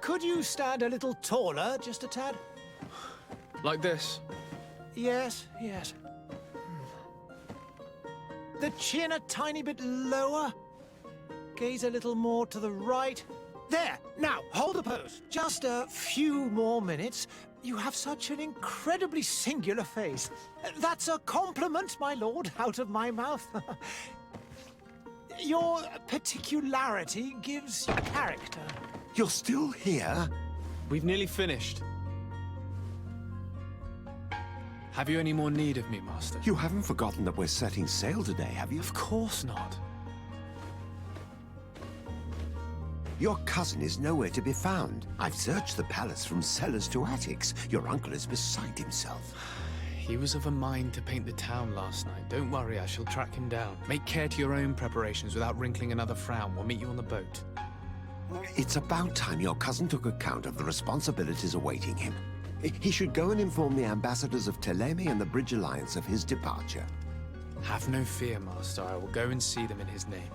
Could you stand a little taller, just a tad? Like this? Yes, yes. The chin a tiny bit lower. Gaze a little more to the right. There! Now, hold the pose. Just a few more minutes. You have such an incredibly singular face. That's a compliment, my lord, out of my mouth. Your particularity gives you character. You're still here? We've nearly finished. Have you any more need of me, Master? You haven't forgotten that we're setting sail today, have you? Of course not. Your cousin is nowhere to be found. I've searched the palace from cellars to attics. Your uncle is beside himself. He was of a mind to paint the town last night. Don't worry, I shall track him down. Make care to your own preparations without wrinkling another frown. We'll meet you on the boat. It's about time your cousin took account of the responsibilities awaiting him. He should go and inform the ambassadors of Teleme and the Bridge Alliance of his departure. Have no fear, Master. I will go and see them in his name.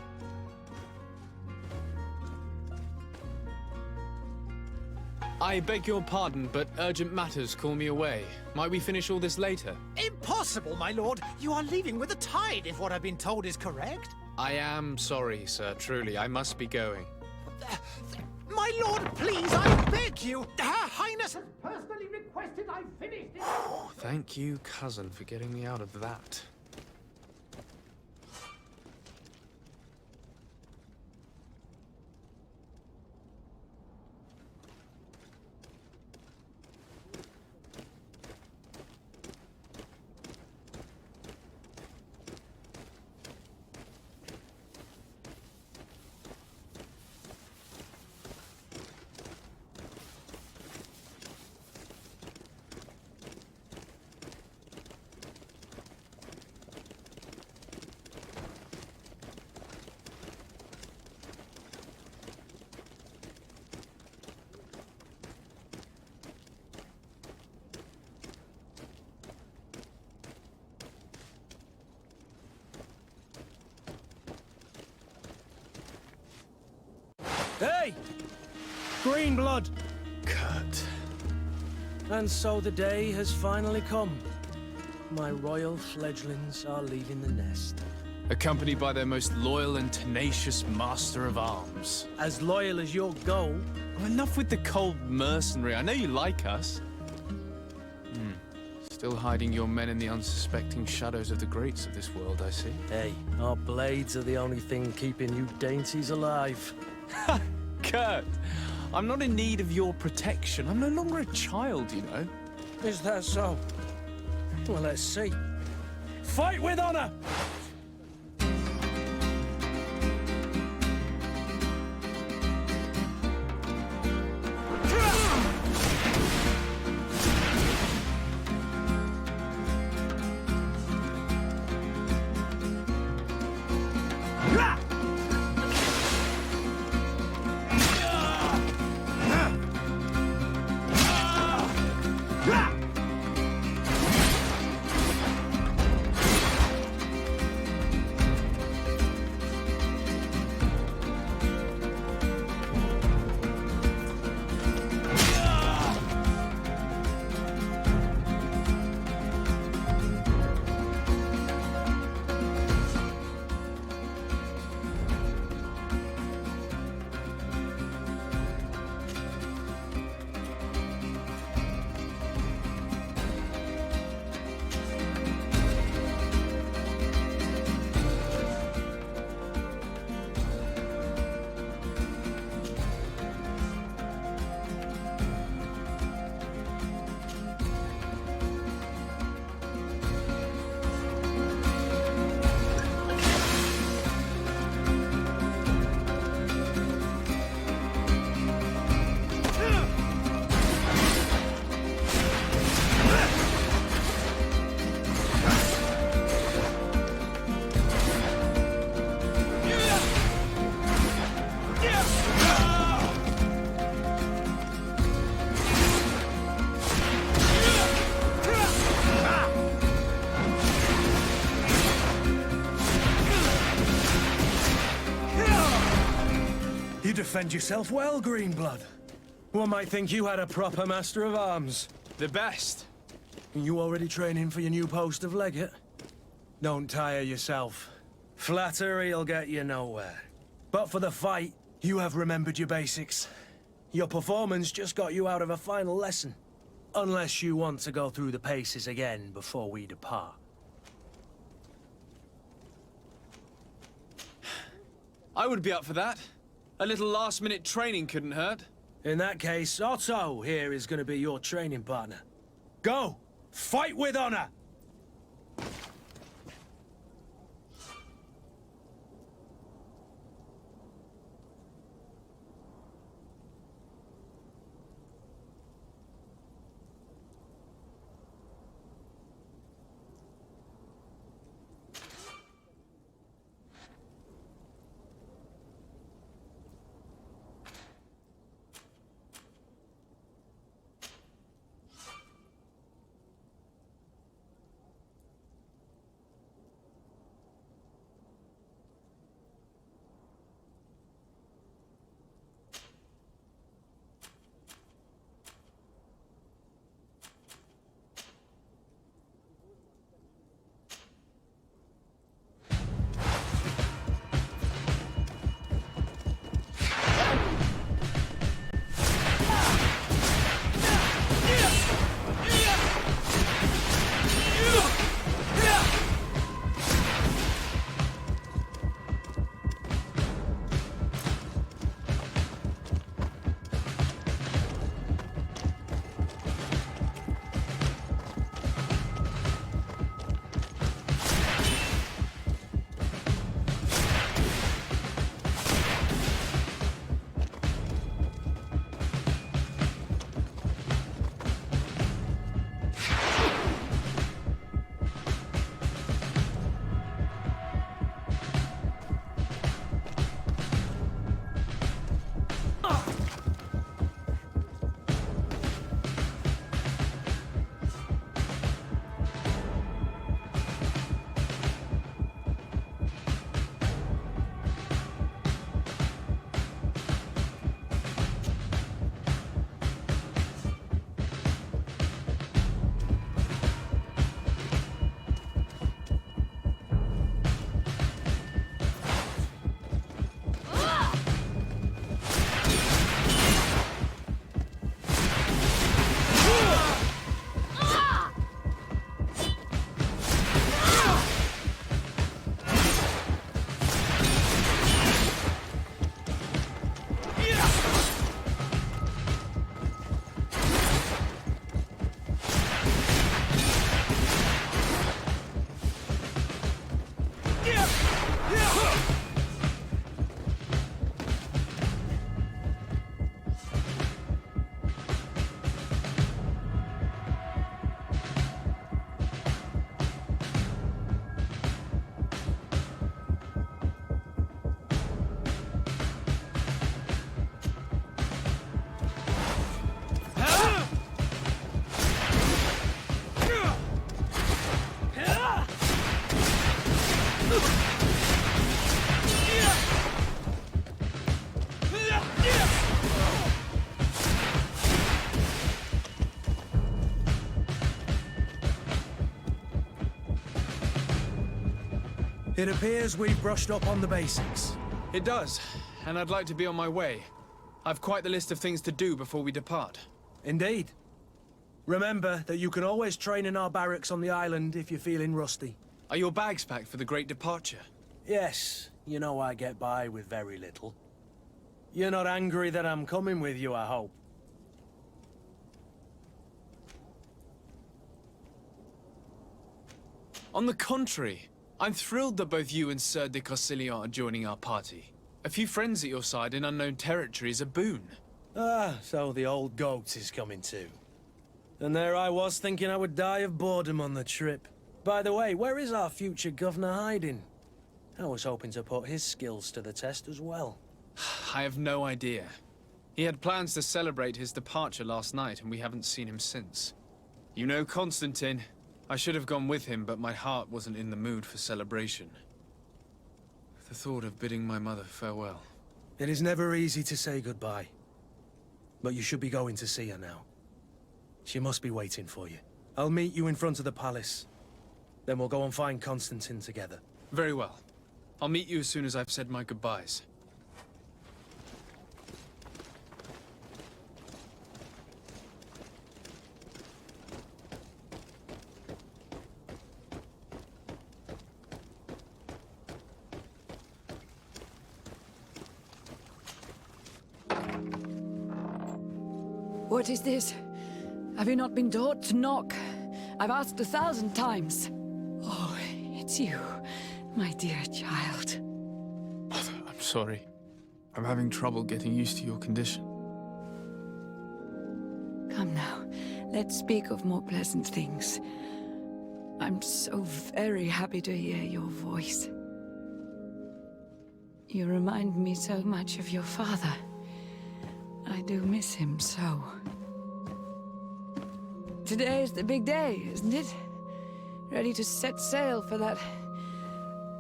I beg your pardon, but urgent matters call me away. Might we finish all this later? Impossible, my lord. You are leaving with the tide, if what I've been told is correct. I am sorry, sir. Truly, I must be going. My lord, please, I beg you. Her Highness has personally requested I finish this. Thank you, cousin, for getting me out of that. Hey! Green blood! Kurt. And so the day has finally come. My royal fledglings are leaving the nest. Accompanied by their most loyal and tenacious master of arms. As loyal as your goal. Well, enough with the cold mercenary. I know you like us. Still hiding your men in the unsuspecting shadows of the greats of this world, I see. Hey, our blades are the only thing keeping you dainties alive. Kurt, I'm not in need of your protection. I'm no longer a child, you know. Is that so? Well, let's see. Fight with honor! You defend yourself well, Greenblood. One might think you had a proper master of arms. The best. You already training for your new post of legate? Don't tire yourself. Flattery'll get you nowhere. But for the fight, you have remembered your basics. Your performance just got you out of a final lesson. Unless you want to go through the paces again before we depart. I would be up for that. A little last-minute training couldn't hurt. In that case, Otto here is going to be your training partner. Go! Fight with honor! It appears we've brushed up on the basics. It does, and I'd like to be on my way. I've quite the list of things to do before we depart. Indeed. Remember that you can always train in our barracks on the island if you're feeling rusty. Are your bags packed for the great departure? Yes, you know I get by with very little. You're not angry that I'm coming with you, I hope. On the contrary, I'm thrilled that both you and Sir de Cossillon are joining our party. A few friends at your side in unknown territory is a boon. Ah, so the old goat is coming too. And there I was thinking I would die of boredom on the trip. By the way, where is our future governor hiding? I was hoping to put his skills to the test as well. I have no idea. He had plans to celebrate his departure last night, and we haven't seen him since. You know Constantine. I should have gone with him, but my heart wasn't in the mood for celebration. The thought of bidding my mother farewell. It is never easy to say goodbye. But you should be going to see her now. She must be waiting for you. I'll meet you in front of the palace. Then we'll go and find Constantine together. Very well. I'll meet you as soon as I've said my goodbyes. What is this? Have you not been taught to knock? I've asked 1,000 times. Oh, it's you, my dear child. Mother, I'm sorry. I'm having trouble getting used to your condition. Come now, let's speak of more pleasant things. I'm so very happy to hear your voice. You remind me so much of your father. I do miss him so. Today is the big day, isn't it? Ready to set sail for that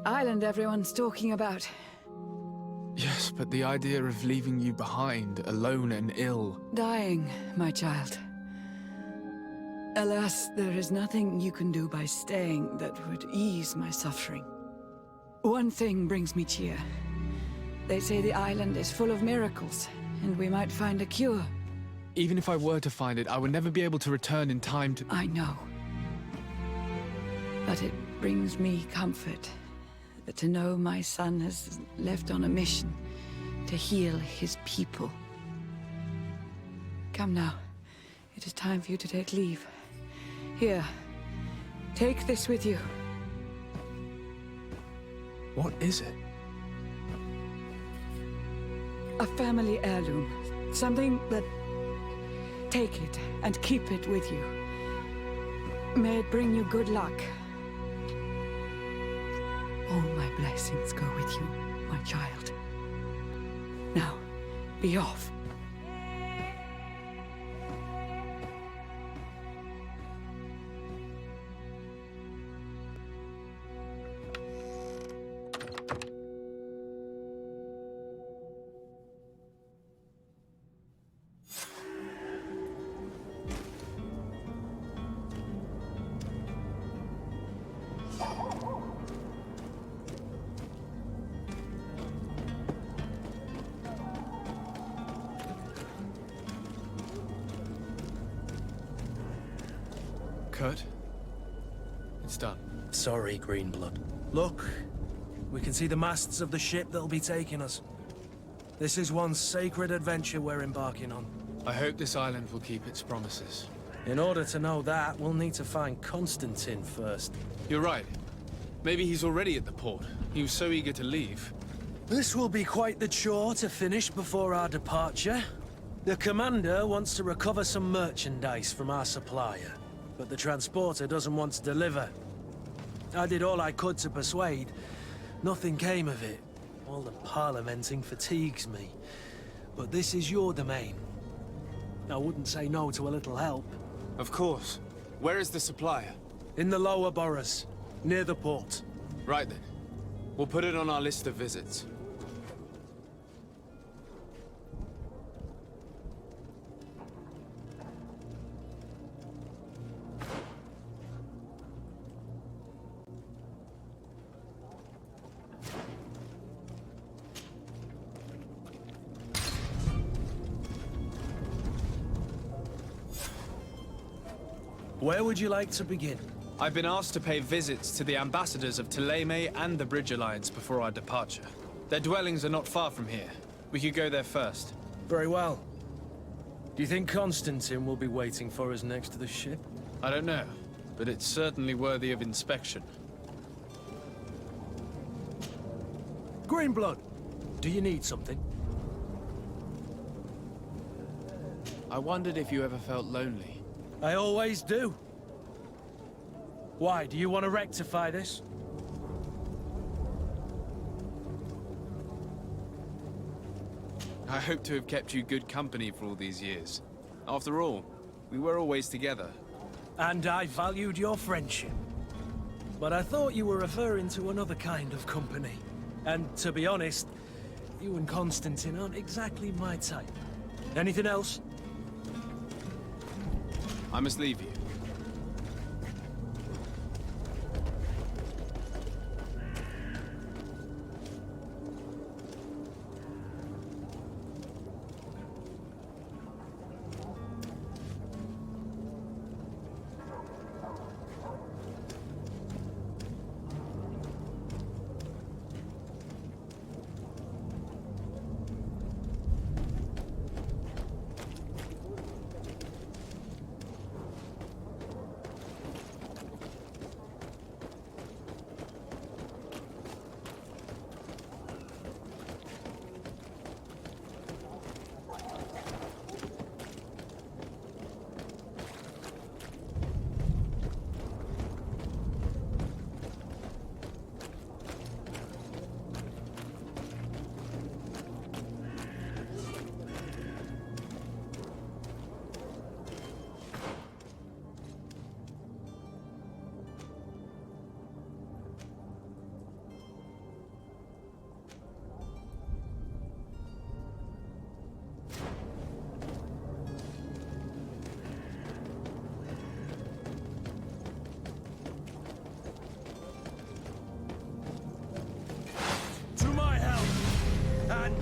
island everyone's talking about. Yes, but the idea of leaving you behind, alone and ill... Dying, my child. Alas, there is nothing you can do by staying that would ease my suffering. One thing brings me cheer. They say the island is full of miracles, and we might find a cure. Even if I were to find it, I would never be able to return in time to... I know. But it brings me comfort to know my son has left on a mission to heal his people. Come now. It is time for you to take leave. Here, take this with you. What is it? A family heirloom. Something that... Take it and keep it with you. May it bring you good luck. All my blessings go with you, my child. Now, be off. Kurt? It's done. Sorry, Greenblood. Look, we can see the masts of the ship that'll be taking us. This is one sacred adventure we're embarking on. I hope this island will keep its promises. In order to know that, we'll need to find Constantine first. You're right. Maybe he's already at the port. He was so eager to leave. This will be quite the chore to finish before our departure. The commander wants to recover some merchandise from our supplier, but the transporter doesn't want to deliver. I did all I could to persuade. Nothing came of it. All the parliamenting fatigues me. But this is your domain. I wouldn't say no to a little help. Of course. Where is the supplier? In the lower boroughs, near the port. Right then. We'll put it on our list of visits. Where would you like to begin? I've been asked to pay visits to the ambassadors of Thélème and the Bridge Alliance before our departure. Their dwellings are not far from here. We could go there first. Very well. Do you think Constantine will be waiting for us next to the ship? I don't know, but it's certainly worthy of inspection. Greenblood, do you need something? I wondered if you ever felt lonely. I always do. Why, do you want to rectify this? I hope to have kept you good company for all these years. After all, we were always together. And I valued your friendship. But I thought you were referring to another kind of company. And to be honest, You and Constantine aren't exactly my type. Anything else? I must leave you.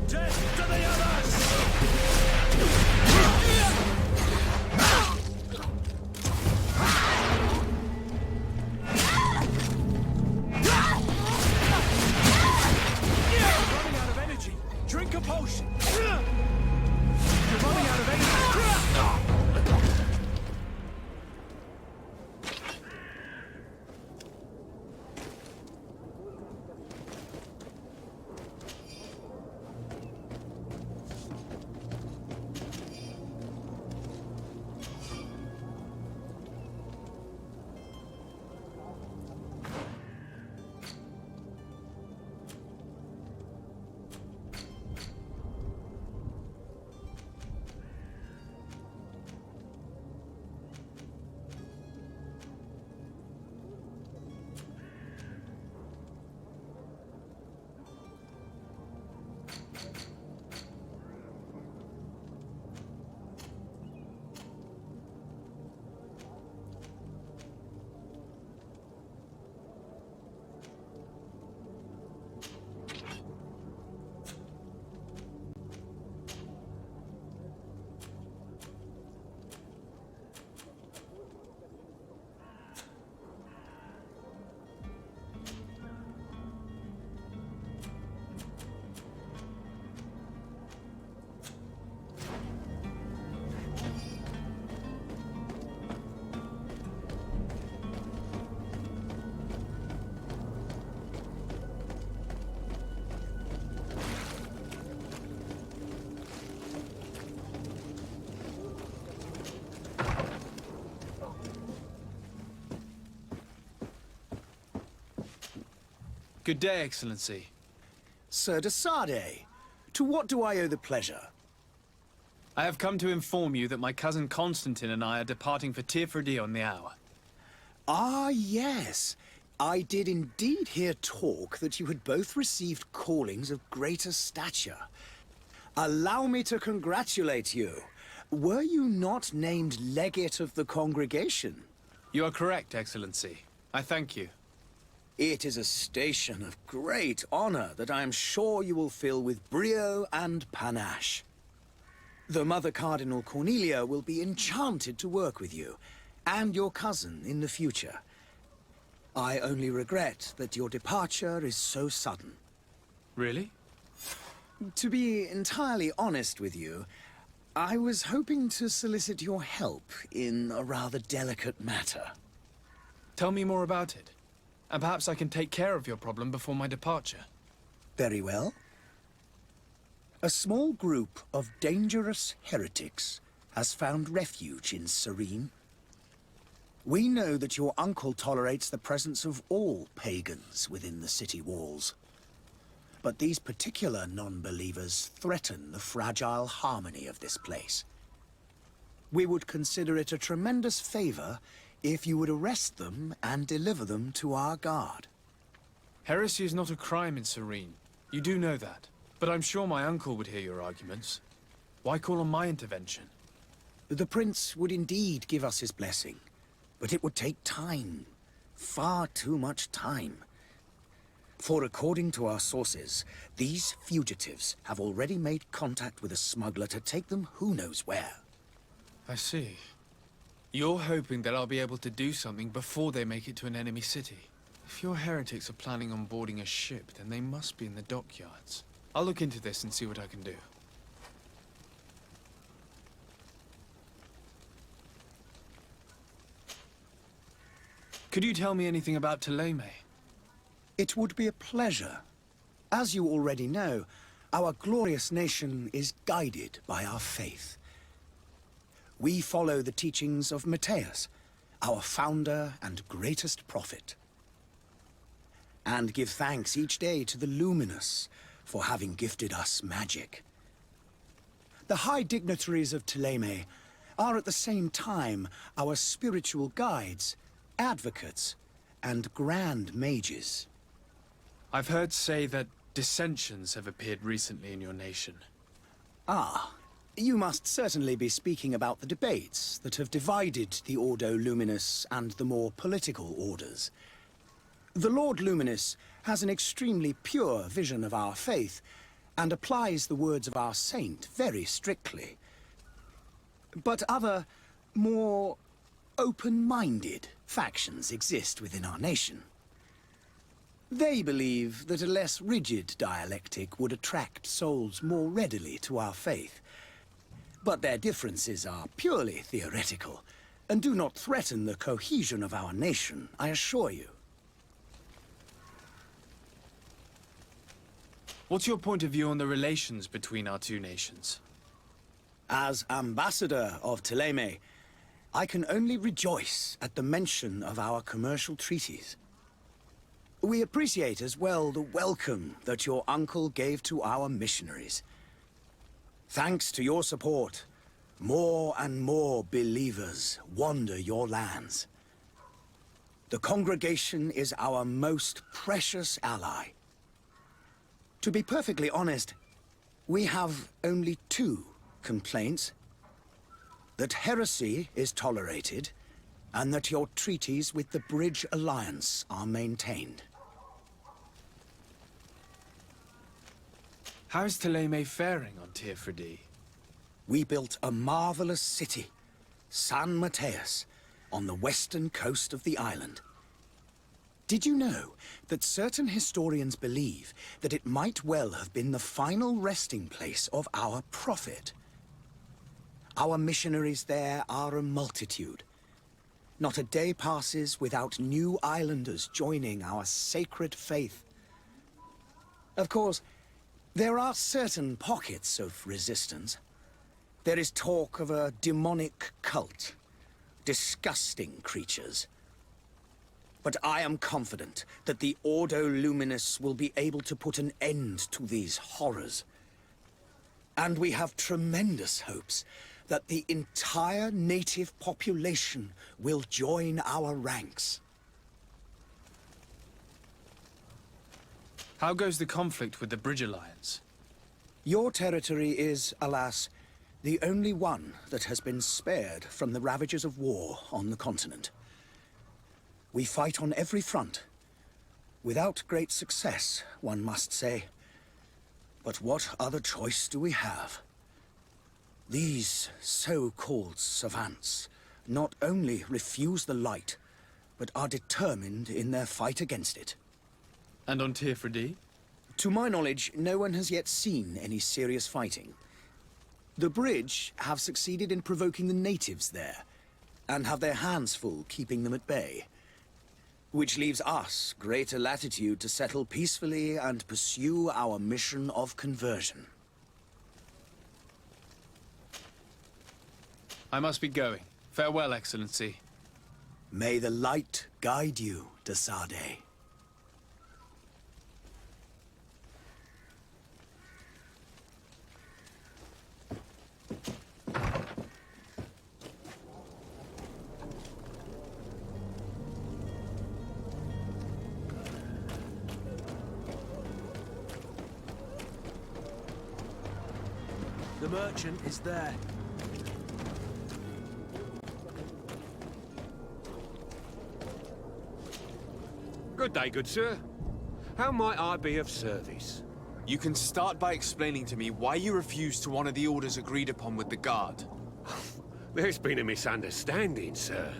Death to the others! You're running out of energy. Drink a potion. You're running out of energy. Good day, Excellency. Sir de Sardet, to what do I owe the pleasure? I have come to inform you that my cousin Constantine and I are departing for Tirfredi on the hour. Ah, yes. I did indeed hear talk that you had both received callings of greater stature. Allow me to congratulate you. Were you not named legate of the congregation? You are correct, Excellency. I thank you. It is a station of great honor that I am sure you will fill with brio and panache. The Mother Cardinal Cornelia will be enchanted to work with you, and your cousin in the future. I only regret that your departure is so sudden. Really? To be entirely honest with you, I was hoping to solicit your help in a rather delicate matter. Tell me more about it. And perhaps I can take care of your problem before my departure. Very well. A small group of dangerous heretics has found refuge in Serene. We know that your uncle tolerates the presence of all pagans within the city walls. But these particular non-believers threaten the fragile harmony of this place. We would consider it a tremendous favor if you would arrest them and deliver them to our guard. Heresy is not a crime in Serene. You do know that. But I'm sure my uncle would hear your arguments. Why call on my intervention? The prince would indeed give us his blessing, but it would take time. Far too much time. For according to our sources, these fugitives have already made contact with a smuggler to take them who knows where. I see. You're hoping that I'll be able to do something before they make it to an enemy city. If your heretics are planning on boarding a ship, then they must be in the dockyards. I'll look into this and see what I can do. Could you tell me anything about Thélème? It would be a pleasure. As you already know, our glorious nation is guided by our faith. We follow the teachings of Matthias, our founder and greatest prophet, and give thanks each day to the Luminous for having gifted us magic. The high dignitaries of Thélème are at the same time our spiritual guides, advocates, and grand mages. I've heard say that dissensions have appeared recently in your nation. Ah, you must certainly be speaking about the debates that have divided the Ordo Luminous and the more political orders. The Lord Luminous has an extremely pure vision of our faith and applies the words of our saint very strictly. But other, more open-minded factions exist within our nation. They believe that a less rigid dialectic would attract souls more readily to our faith. But their differences are purely theoretical and do not threaten the cohesion of our nation, I assure you. What's your point of view on the relations between our two nations? As ambassador of Thélème, I can only rejoice at the mention of our commercial treaties. We appreciate as well the welcome that your uncle gave to our missionaries. Thanks to your support, more and more believers wander your lands. The congregation is our most precious ally. To be perfectly honest, we have only two complaints. That heresy is tolerated, and that your treaties with the Bridge Alliance are maintained. How is Thélème faring on Tier We built a marvelous city, San Mateus, on the western coast of the island. Did you know that certain historians believe that it might well have been the final resting place of our prophet? Our missionaries there are a multitude. Not a day passes without new islanders joining our sacred faith. Of course, there are certain pockets of resistance. There is talk of a demonic cult, disgusting creatures. But I am confident that the Ordo Luminous will be able to put an end to these horrors. And we have tremendous hopes that the entire native population will join our ranks. How goes the conflict with the Bridge Alliance? Your territory is, alas, the only one that has been spared from the ravages of war on the continent. We fight on every front, without great success, one must say. But what other choice do we have? These so-called savants not only refuse the light, but are determined in their fight against it. And on Tier To my knowledge, no one has yet seen any serious fighting. The Bridge have succeeded in provoking the natives there, and have their hands full keeping them at bay. Which leaves us greater latitude to settle peacefully and pursue our mission of conversion. I must be going. Farewell, Excellency. May the light guide you, de Sade. The merchant is there. Good day, good sir. How might I be of service? You can start by explaining to me why you refused to honor the orders agreed upon with the guard. There's been a misunderstanding, sir.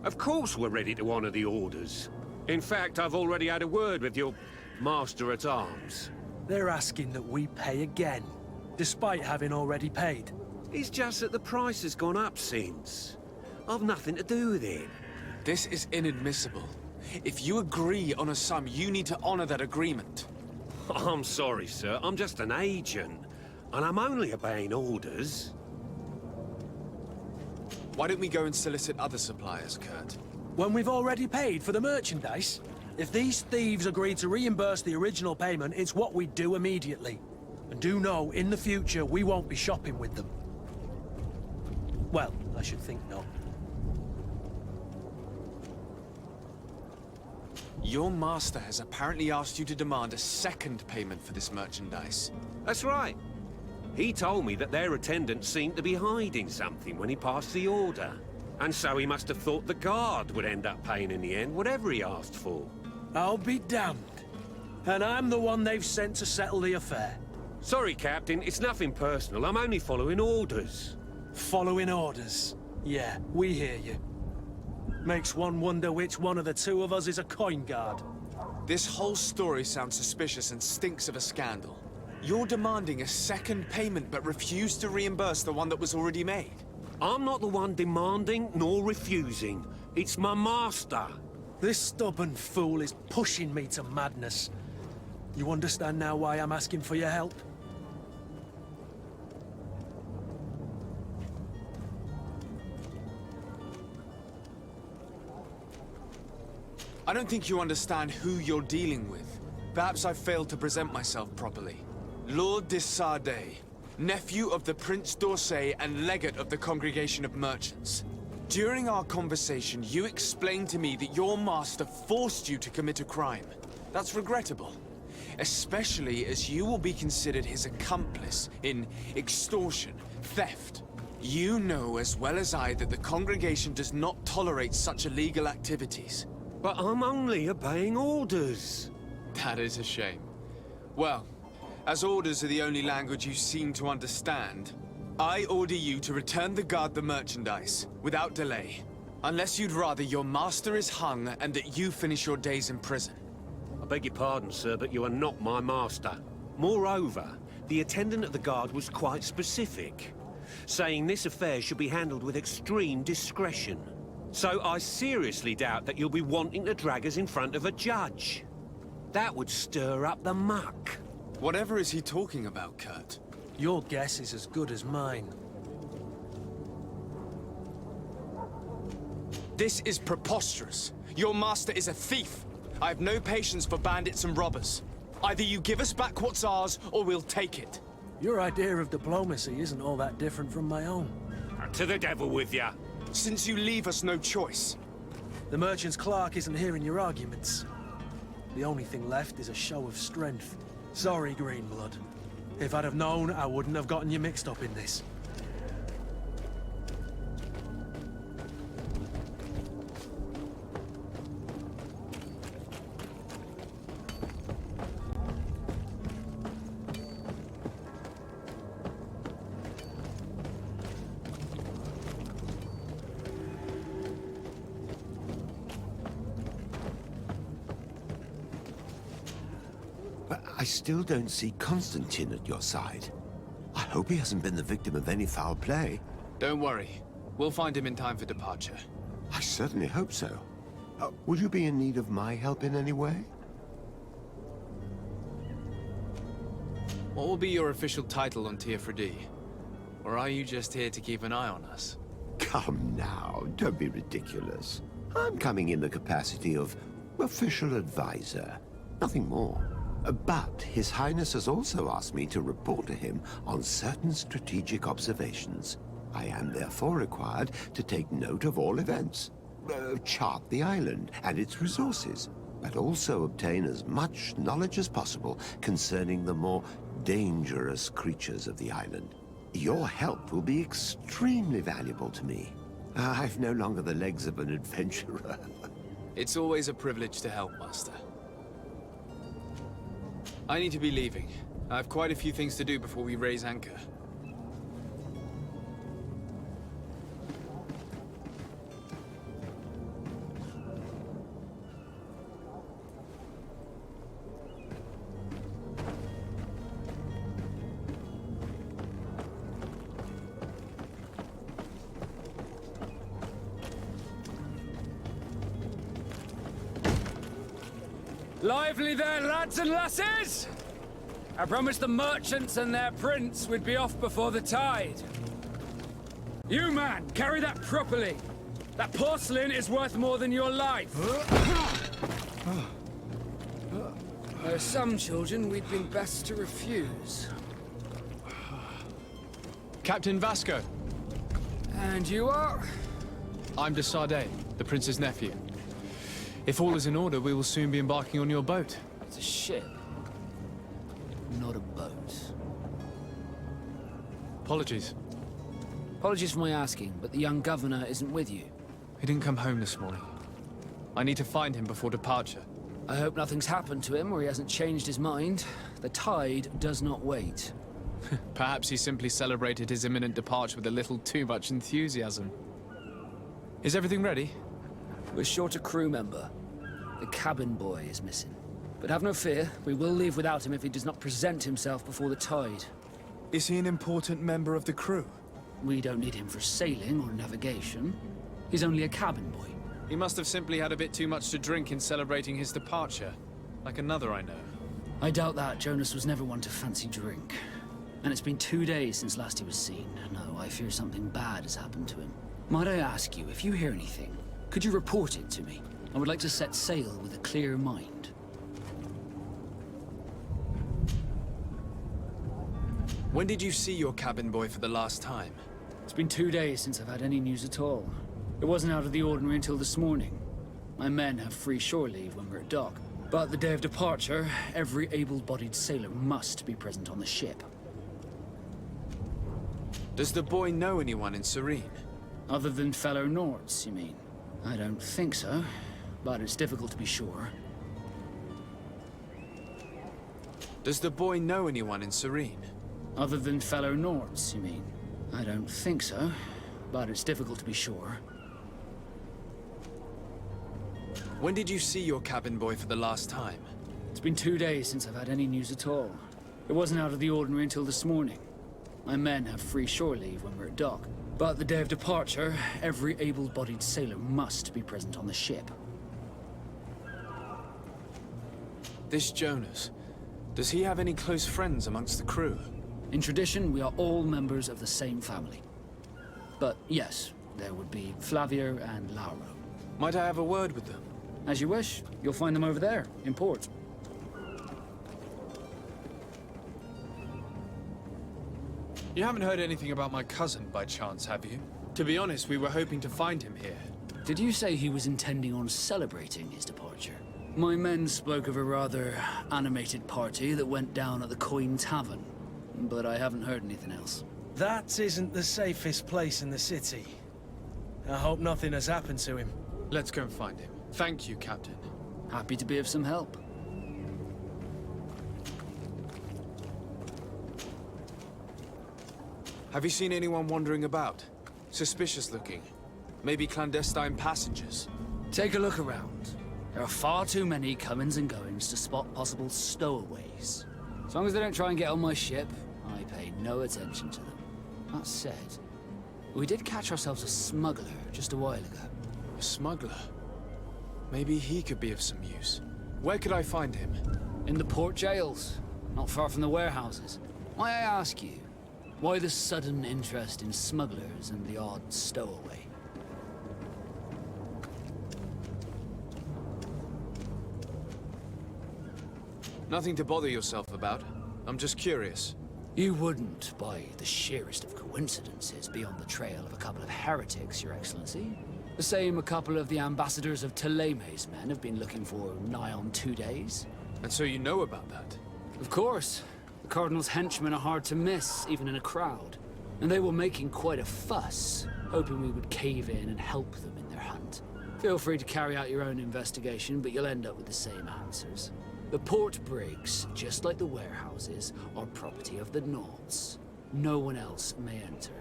Of course we're ready to honor the orders. In fact, I've already had a word with your master-at-arms. They're asking that we pay again, despite having already paid. It's just that the price has gone up since. I've nothing to do with it. This is inadmissible. If you agree on a sum, you need to honor that agreement. I'm sorry, sir. I'm just an agent. And I'm only obeying orders. Why don't we go and solicit other suppliers, Kurt? When we've already paid for the merchandise? If these thieves agree to reimburse the original payment, it's what we do immediately. And do know, in the future, we won't be shopping with them. Well, I should think not. Your master has apparently asked you to demand a second payment for this merchandise. That's right. He told me that their attendants seemed to be hiding something when he passed the order. And so he must have thought the guard would end up paying in the end, whatever he asked for. I'll be damned. And I'm the one they've sent to settle the affair. Sorry, Captain, it's nothing personal. I'm only following orders. Following orders. Yeah, we hear you. Makes one wonder which one of the two of us is a coin guard. This whole story sounds suspicious and stinks of a scandal. You're demanding a second payment but refuse to reimburse the one that was already made. I'm not the one demanding nor refusing. It's my master. This stubborn fool is pushing me to madness. You understand now why I'm asking for your help? I don't think you understand who you're dealing with. Perhaps I failed to present myself properly. Lord de Sardet, nephew of the Prince d'Orsay and legate of the Congregation of Merchants. During our conversation, you explained to me that your master forced you to commit a crime. That's regrettable, especially as you will be considered his accomplice in extortion, theft. You know as well as I that the Congregation does not tolerate such illegal activities. But I'm only obeying orders. That is a shame. Well, as orders are the only language you seem to understand, I order you to return the guard the merchandise, without delay. Unless you'd rather your master is hung and that you finish your days in prison. I beg your pardon, sir, but you are not my master. Moreover, the attendant of the guard was quite specific, saying this affair should be handled with extreme discretion. So I seriously doubt that you'll be wanting to drag us in front of a judge. That would stir up the muck. Whatever is he talking about, Kurt? Your guess is as good as mine. This is preposterous. Your master is a thief. I have no patience for bandits and robbers. Either you give us back what's ours, or we'll take it. Your idea of diplomacy isn't all that different from my own. To the devil with ya. Since you leave us no choice. The merchant's clerk isn't hearing your arguments. The only thing left is a show of strength. Sorry, Greenblood. If I'd have known, I wouldn't have gotten you mixed up in this. But I still don't see Constantine at your side. I hope he hasn't been the victim of any foul play. Don't worry. We'll find him in time for departure. I certainly hope so. Would you be in need of my help in any way? What will be your official title on Tier Or are you just here to keep an eye on us? Come now, don't be ridiculous. I'm coming in the capacity of official advisor, nothing more. But His Highness has also asked me to report to him on certain strategic observations. I am therefore required to take note of all events, chart the island and its resources, but also obtain as much knowledge as possible concerning the more dangerous creatures of the island. Your help will be extremely valuable to me. I've no longer the legs of an adventurer. It's always a privilege to help, Master. I need to be leaving. I have quite a few things to do before we raise anchor. Lively there, lads and lasses! I promised the merchants and their prince we'd be off before the tide. You, man, carry that properly. That porcelain is worth more than your life. There are some children we'd been best to refuse. Captain Vasco. And you are? I'm de Sade, the prince's nephew. If all is in order, we will soon be embarking on your boat. It's a ship. Not a boat. Apologies. Apologies for my asking, but the young governor isn't with you. He didn't come home this morning. I need to find him before departure. I hope nothing's happened to him or he hasn't changed his mind. The tide does not wait. Perhaps he simply celebrated his imminent departure with a little too much enthusiasm. Is everything ready? We're short a crew member. The cabin boy is missing. But have no fear, we will leave without him if he does not present himself before the tide. Is he an important member of the crew? We don't need him for sailing or navigation. He's only a cabin boy. He must have simply had a bit too much to drink in celebrating his departure. Like another I know. I doubt that. Jonas was never one to fancy drink. And it's been 2 days since last he was seen. No, I fear something bad has happened to him. Might I ask you, if you hear anything, could you report it to me? I would like to set sail with a clear mind. When did you see your cabin boy for the last time? It's been 2 days since I've had any news at all. It wasn't out of the ordinary until this morning. My men have free shore leave when we're at dock. But the day of departure, every able-bodied sailor must be present on the ship. Does the boy know anyone in Serene? Other than fellow Nords, you mean? I don't think so, but it's difficult to be sure. Does the boy know anyone in Serene? Other than fellow Nords, you mean? I don't think so, but it's difficult to be sure. When did you see your cabin boy for the last time? It's been 2 days since I've had any news at all. It wasn't out of the ordinary until this morning. My men have free shore leave when we're at dock. But the day of departure, every able-bodied sailor must be present on the ship. This Jonas, does he have any close friends amongst the crew? In tradition, we are all members of the same family. But yes, there would be Flavia and Lauro. Might I have a word with them? As you wish. You'll find them over there, in port. You haven't heard anything about my cousin, by chance, have you? To be honest, we were hoping to find him here. Did you say he was intending on celebrating his departure? My men spoke of a rather animated party that went down at the Coin Tavern, but I haven't heard anything else. That isn't the safest place in the city. I hope nothing has happened to him. Let's go and find him. Thank you, Captain. Happy to be of some help. Have you seen anyone wandering about? Suspicious looking. Maybe clandestine passengers. Take a look around. There are far too many comings and goings to spot possible stowaways. As long as they don't try and get on my ship, I pay no attention to them. That said, we did catch ourselves a smuggler just a while ago. A smuggler? Maybe he could be of some use. Where could I find him? In the port jails, not far from the warehouses. May I ask you, why the sudden interest in smugglers and the odd stowaway? Nothing to bother yourself about. I'm just curious. You wouldn't, by the sheerest of coincidences, be on the trail of a couple of heretics, Your Excellency. The same a couple of the ambassadors of Ptolemy's men have been looking for nigh on 2 days. And so you know about that? Of course. The Cardinal's henchmen are hard to miss, even in a crowd. And they were making quite a fuss, hoping we would cave in and help them in their hunt. Feel free to carry out your own investigation, but you'll end up with the same answers. The port brigs, just like the warehouses, are property of the Nauts. No one else may enter.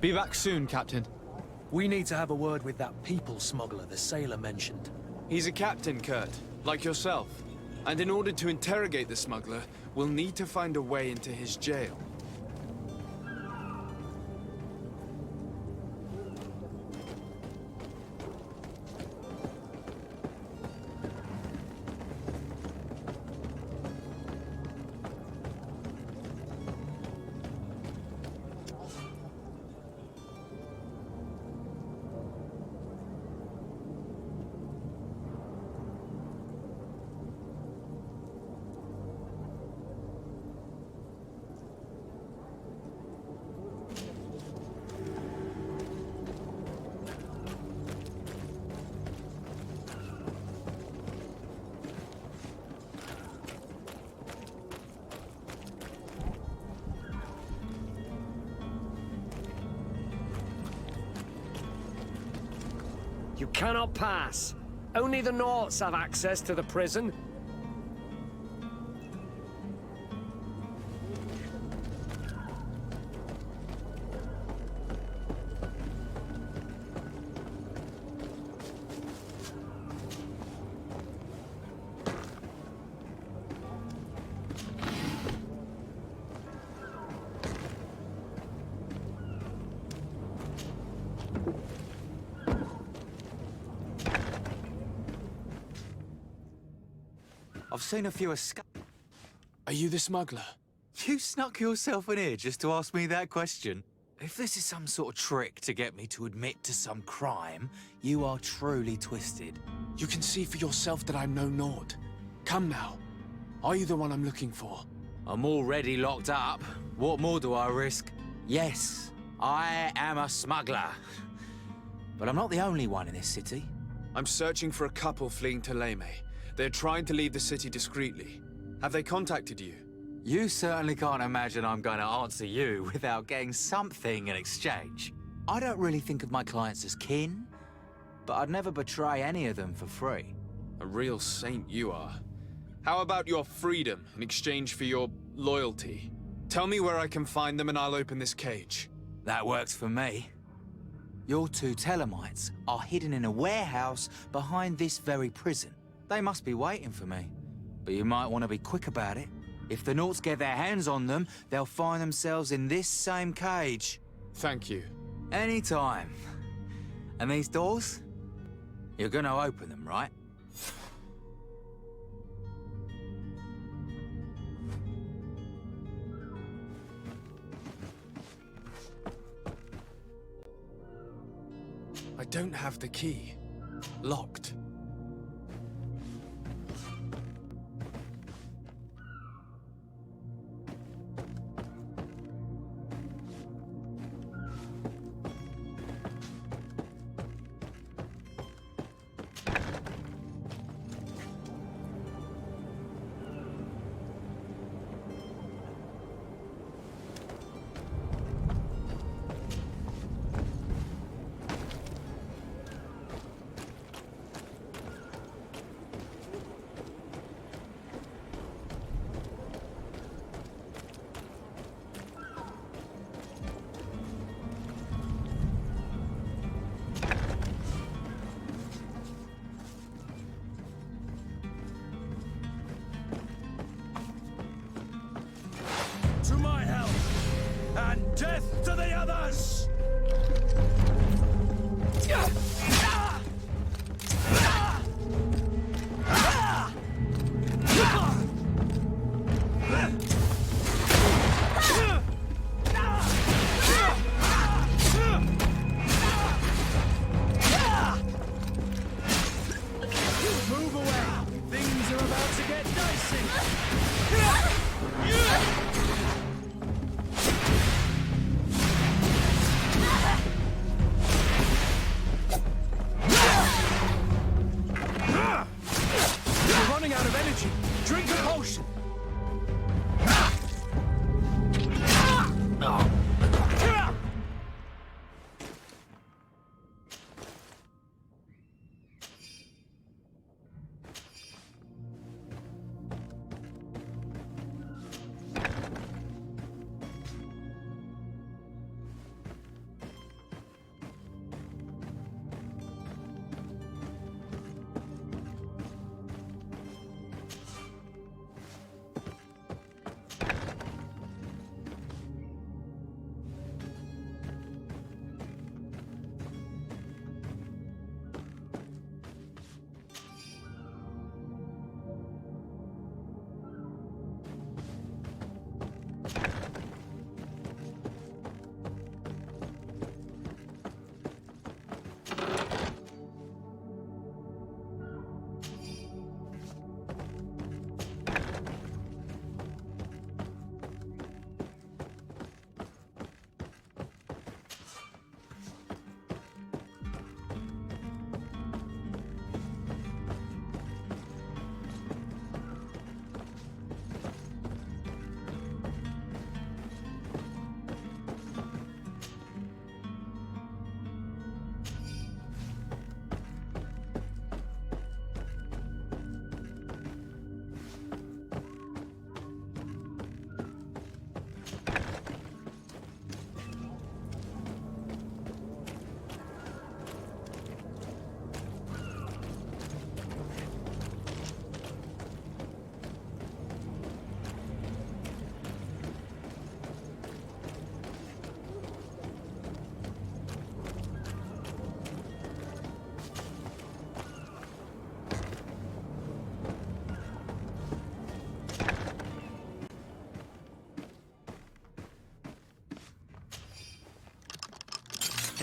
Be back soon, Captain. We need to have a word with that people smuggler the sailor mentioned. He's a captain, Kurt, like yourself. And in order to interrogate the smuggler, we'll need to find a way into his jail. You cannot pass. Only the Nauts have access to the prison. I've seen a few escape. Are you the smuggler? You snuck yourself in here just to ask me that question? If this is some sort of trick to get me to admit to some crime, you are truly twisted. You can see for yourself that I'm no Nord. Come now. Are you the one I'm looking for? I'm already locked up. What more do I risk? Yes, I am a smuggler. But I'm not the only one in this city. I'm searching for a couple fleeing to Leme. They're trying to leave the city discreetly. Have they contacted you? You certainly can't imagine I'm going to answer you without getting something in exchange. I don't really think of my clients as kin, but I'd never betray any of them for free. A real saint you are. How about your freedom in exchange for your loyalty? Tell me where I can find them and I'll open this cage. That works for me. Your two Telemites are hidden in a warehouse behind this very prison. They must be waiting for me, but you might want to be quick about it. If the Nauts get their hands on them, they'll find themselves in this same cage. Thank you. Anytime. And these doors? You're gonna open them, right? I don't have the key. Locked. To my help, and death to the others! Move away! Things are about to get dicey! potion! Drink the potion!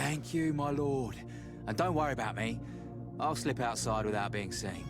Thank you, my lord. And don't worry about me. I'll slip outside without being seen.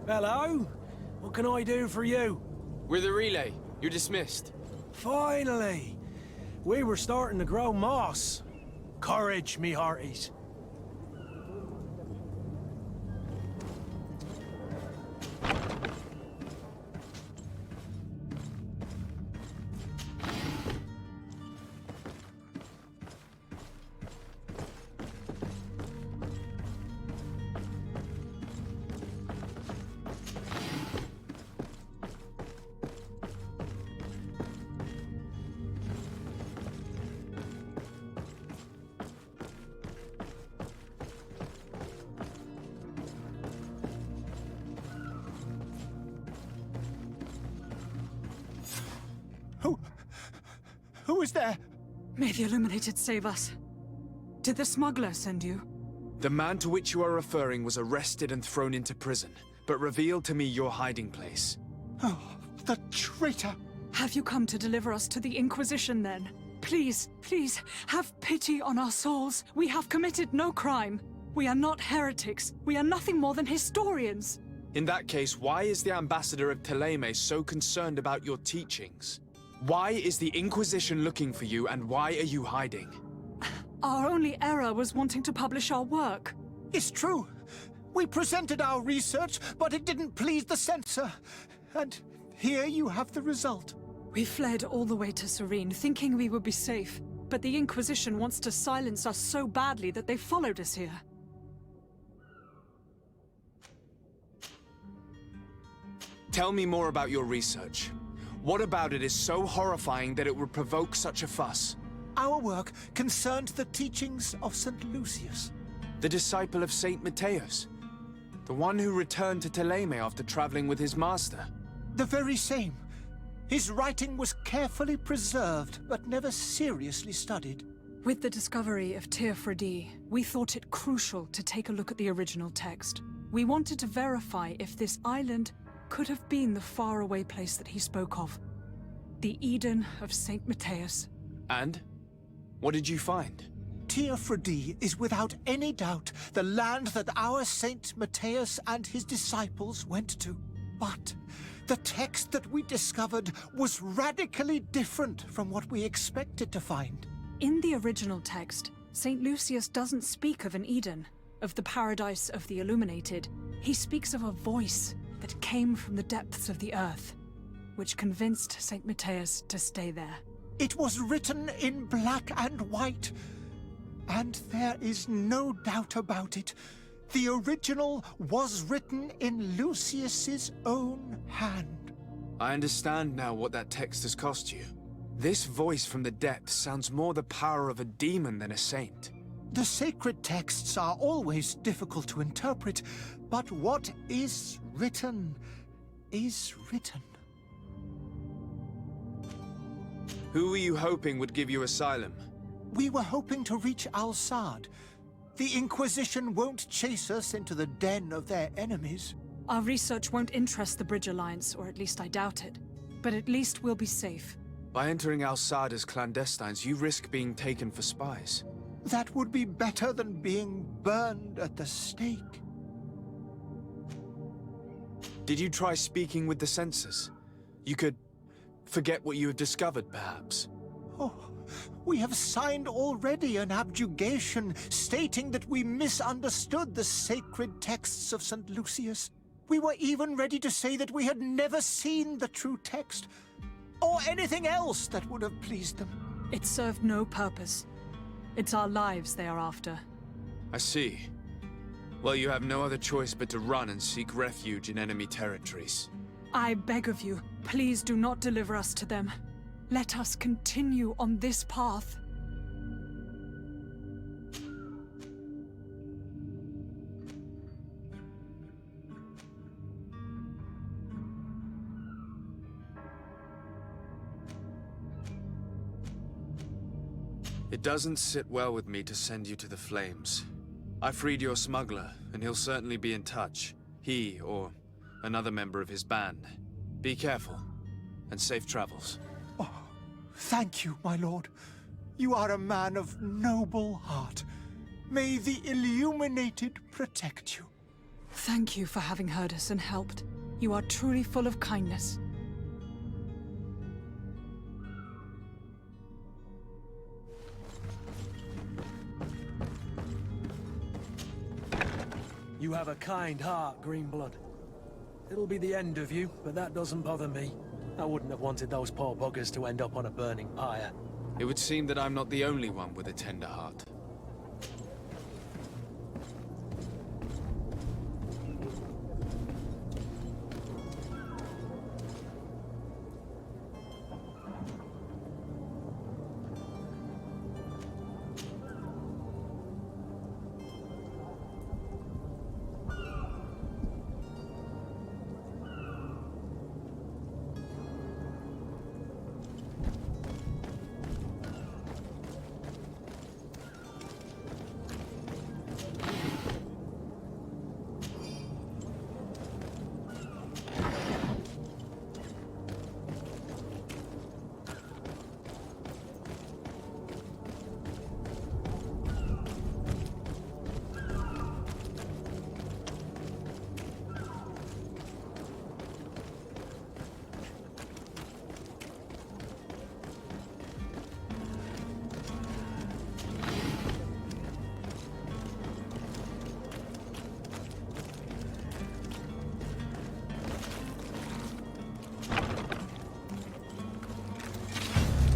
Hello? What can I do for you? We're the relay. You're dismissed. Finally! We were starting to grow moss. Courage, me hearties. Who is there? May the Illuminated save us. Did the smuggler send you? The man to which you are referring was arrested and thrown into prison, but revealed to me your hiding place. Oh, the traitor! Have you come to deliver us to the Inquisition, then? Please, please, have pity on our souls. We have committed no crime. We are not heretics. We are nothing more than historians. In that case, why is the ambassador of Thélème so concerned about your teachings? Why is the Inquisition looking for you, and why are you hiding? Our only error was wanting to publish our work. It's true. We presented our research, but it didn't please the censor. And here you have the result. We fled all the way to Serene, thinking we would be safe. But the Inquisition wants to silence us so badly that they followed us here. Tell me more about your research. What about it is so horrifying that it would provoke such a fuss? Our work concerned the teachings of St. Lucius. The disciple of Saint Matthias? The one who returned to Thélème after traveling with his master? The very same. His writing was carefully preserved, but never seriously studied. With the discovery of terres, we thought it crucial to take a look at the original text. We wanted to verify if this island could have been the faraway place that he spoke of. The Eden of St. Matthias. And? What did you find? Terres is without any doubt the land that our Saint Matthias and his disciples went to. But the text that we discovered was radically different from what we expected to find. In the original text, St. Lucius doesn't speak of an Eden, of the paradise of the illuminated. He speaks of a voice that came from the depths of the earth, which convinced St. Matthias to stay there. It was written in black and white, and there is no doubt about it. The original was written in Lucius's own hand. I understand now what that text has cost you. This voice from the depths sounds more the power of a demon than a saint. The sacred texts are always difficult to interpret, but what is written is written. Who were you hoping would give you asylum? We were hoping to reach Al-Sad. The Inquisition won't chase us into the den of their enemies. Our research won't interest the Bridge Alliance, or at least I doubt it. But at least we'll be safe. By entering Al-Sad as clandestines, you risk being taken for spies. That would be better than being burned at the stake. Did you try speaking with the censors? You could forget what you have discovered, perhaps. Oh, we have signed already an abjugation stating that we misunderstood the sacred texts of St. Lucius. We were even ready to say that we had never seen the true text, or anything else that would have pleased them. It served no purpose. It's our lives they are after. I see. Well, you have no other choice but to run and seek refuge in enemy territories. I beg of you, please do not deliver us to them. Let us continue on this path. It doesn't sit well with me to send you to the flames. I freed your smuggler, and he'll certainly be in touch. He, or another member of his band. Be careful, and safe travels. Oh, thank you, my lord. You are a man of noble heart. May the illuminated protect you. Thank you for having heard us and helped. You are truly full of kindness. You have a kind heart, Greenblood. It'll be the end of you, but that doesn't bother me. I wouldn't have wanted those poor buggers to end up on a burning pyre. It would seem that I'm not the only one with a tender heart.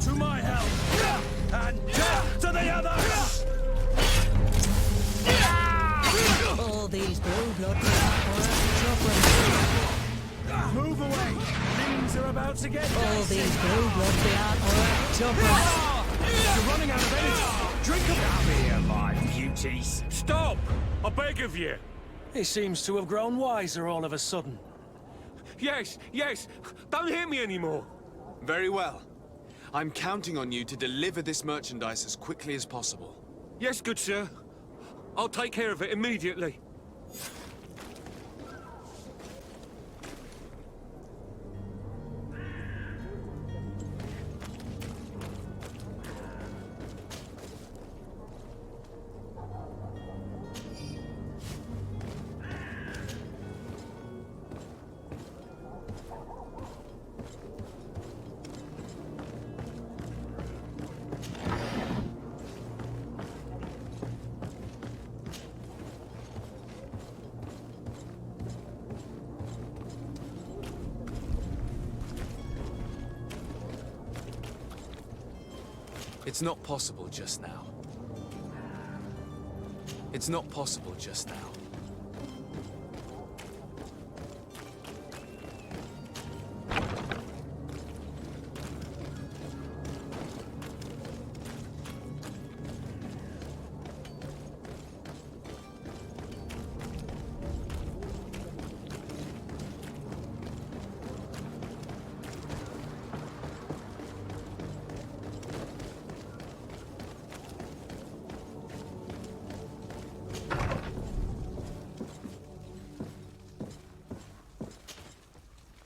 To my help! And death to the others! All these blue blood Move away! Things are about to get all these blue blood You're running out of energy! Drink a Come here, my beauties. Stop! I beg of you. He seems to have grown wiser all of a sudden. Yes, yes. Don't hit me anymore. Very well. I'm counting on you to deliver this merchandise as quickly as possible. Yes, good sir. I'll take care of it immediately. It's not possible just now. It's not possible just now.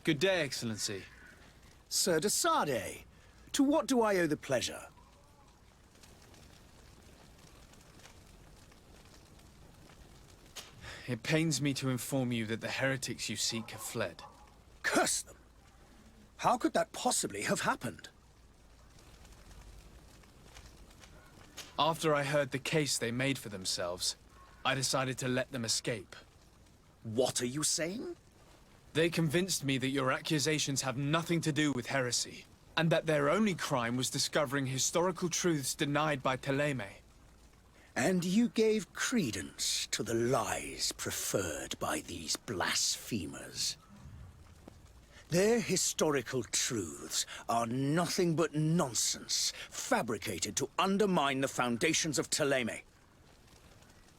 Good day, Excellency. Sir de Sardet, to what do I owe the pleasure? It pains me to inform you that the heretics you seek have fled. Curse them! How could that possibly have happened? After I heard the case they made for themselves, I decided to let them escape. What are you saying? They convinced me that your accusations have nothing to do with heresy, and that their only crime was discovering historical truths denied by Ptolemy. And you gave credence to the lies preferred by these blasphemers. Their historical truths are nothing but nonsense, fabricated to undermine the foundations of Ptolemy.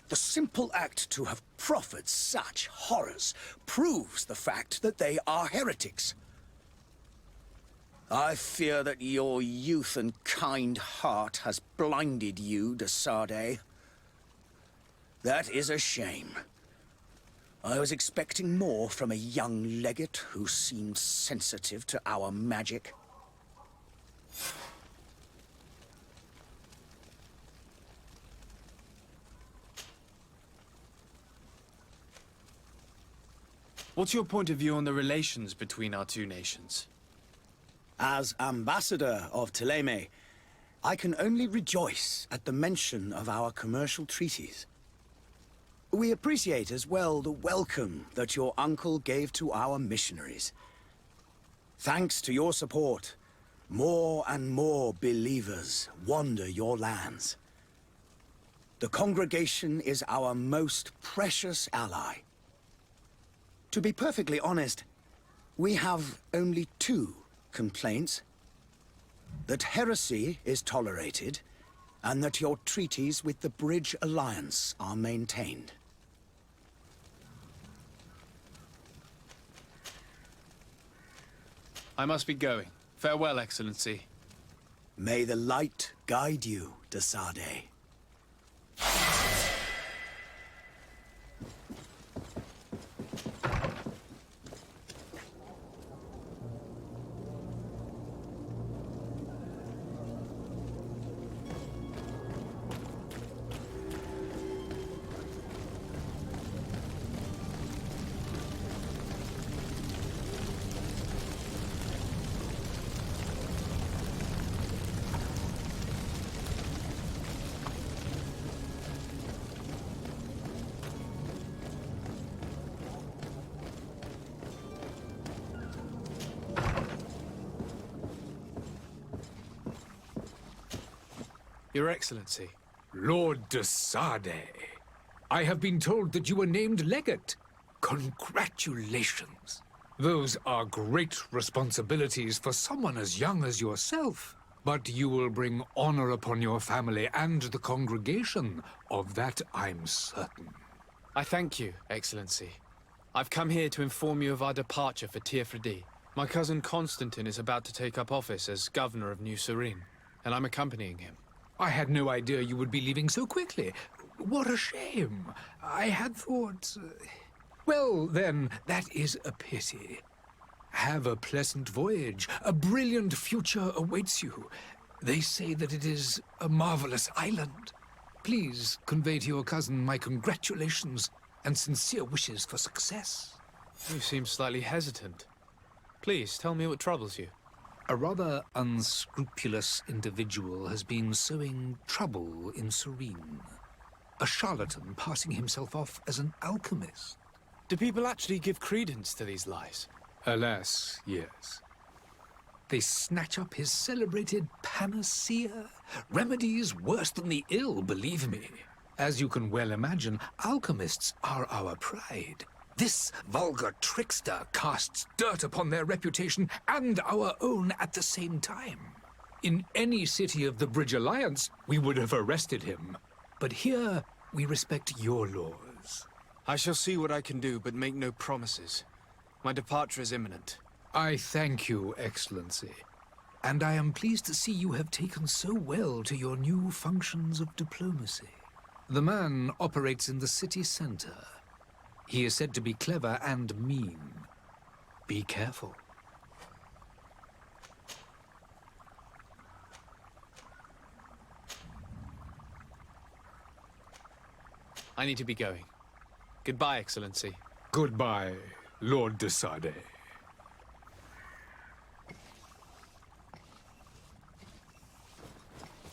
The simple act to have proffered such horrors proves the fact that they are heretics. I fear that your youth and kind heart has blinded you, de Sardet. That is a shame. I was expecting more from a young legate who seemed sensitive to our magic. What's your point of view on the relations between our two nations? As ambassador of Ptolemy, I can only rejoice at the mention of our commercial treaties. We appreciate as well the welcome that your uncle gave to our missionaries. Thanks to your support, more and more believers wander your lands. The congregation is our most precious ally. To be perfectly honest, we have only two complaints. That heresy is tolerated, and that your treaties with the Bridge Alliance are maintained. I must be going. Farewell, Excellency. May the light guide you, de Sardet. Your Excellency. Lord de Sardet, I have been told that you were named legate. Congratulations. Those are great responsibilities for someone as young as yourself. But you will bring honor upon your family and the congregation. Of that I'm certain. I thank you, Excellency. I've come here to inform you of our departure for Tier My cousin Constantine is about to take up office as governor of New Serene, and I'm accompanying him. I had no idea you would be leaving so quickly. What a shame. I had thought... Well, then, that is a pity. Have a pleasant voyage. A brilliant future awaits you. They say that it is a marvelous island. Please convey to your cousin my congratulations and sincere wishes for success. You seem slightly hesitant. Please, tell me what troubles you. A rather unscrupulous individual has been sowing trouble in Serene. A charlatan passing himself off as an alchemist. Do people actually give credence to these lies? Alas, yes. They snatch up his celebrated panacea. Remedies worse than the ill, believe me. As you can well imagine, alchemists are our pride. This vulgar trickster casts dirt upon their reputation and our own at the same time. In any city of the Bridge Alliance, we would have arrested him. But here, we respect your laws. I shall see what I can do, but make no promises. My departure is imminent. I thank you, Excellency. And I am pleased to see you have taken so well to your new functions of diplomacy. The man operates in the city center. He is said to be clever and mean. Be careful. I need to be going. Goodbye, Excellency. Goodbye, Lord de Sade.